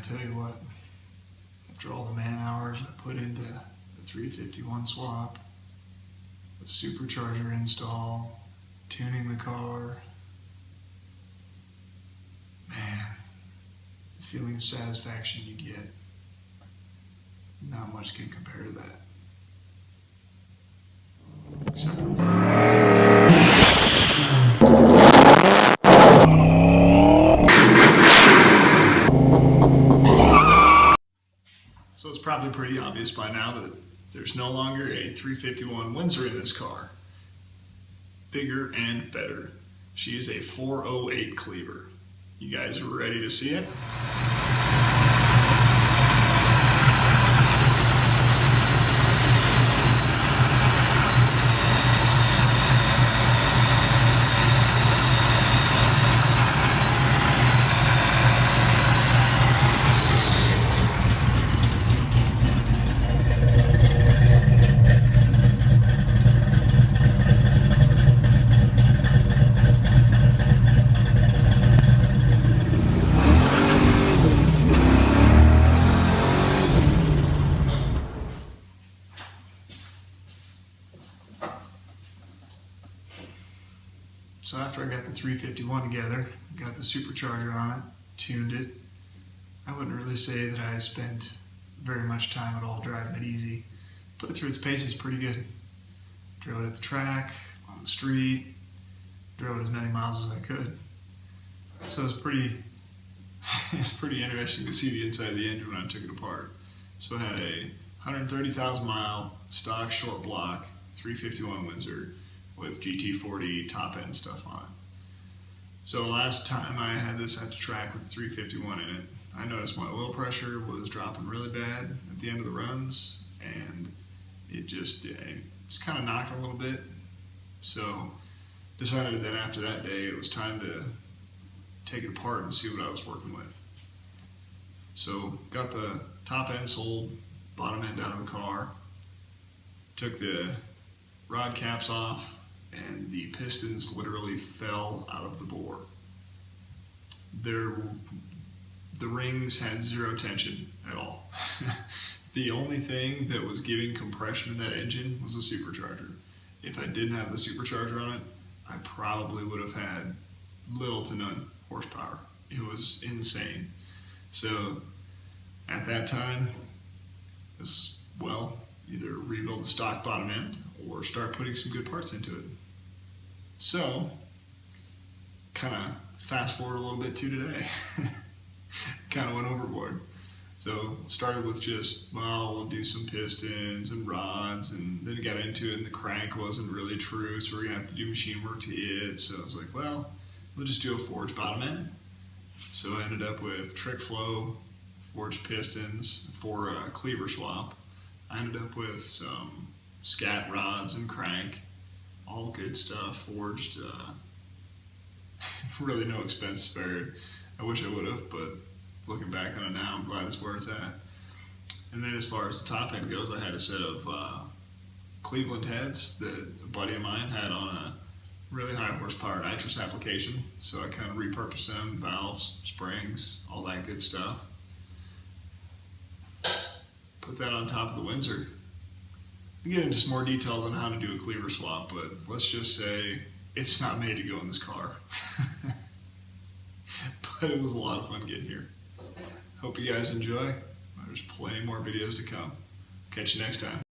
I tell you what, after all the man hours I put into the 351 swap, the supercharger install, tuning the car, man, the feeling of satisfaction you get, not much can compare to that. Except for me. So it's probably pretty obvious by now that there's no longer a 351 Windsor in this car. Bigger and better. She is a 408 Cleaver. You guys are ready to see it? So after I got the 351 together, got the supercharger on it, tuned it, I wouldn't really say that I spent very much time at all driving it easy. Put it through its paces pretty good. Drove it at the track, on the street, drove it as many miles as I could. So it's pretty interesting to see the inside of the engine when I took it apart. So it had a 130,000 mile stock short block 351 Windsor with GT40 top end stuff on it. So last time I had this at the track with 351 in it, I noticed my oil pressure was dropping really bad at the end of the runs, and it just kind of knocked a little bit. So decided that after that day it was time to take it apart and see what I was working with. So got the top end sold, bottom end out of the car, took the rod caps off, and the pistons literally fell out of the bore. The rings had zero tension at all. The only thing that was giving compression in that engine was the supercharger. If I didn't have the supercharger on it, I probably would have had little to none horsepower. It was insane. So at that time, it was, well, either rebuild the stock bottom end or start putting some good parts into it. So, kind of fast forward a little bit to today. Kind of went overboard. So, started with just, well, we'll do some pistons and rods, and then got into it, and the crank wasn't really true, so we're going to have to do machine work to it. So I was like, well, we'll just do a forged bottom end. So I ended up with TrickFlow forged pistons for a Cleaver swap. I ended up with some Scat rods and crank, all good stuff, forged, really no expense spared. I wish I would have, but looking back on it now, I'm glad it's where it's at. And then as far as the top end goes, I had a set of Cleveland heads that a buddy of mine had on a really high horsepower nitrous application, so I kind of repurposed them, valves, springs, all that good stuff. Put that on top of the Windsor. We'll get into some more details on how to do a Cleaver swap, but let's just say it's not made to go in this car. But it was a lot of fun getting here. Hope you guys enjoy. There's plenty more videos to come. Catch you next time.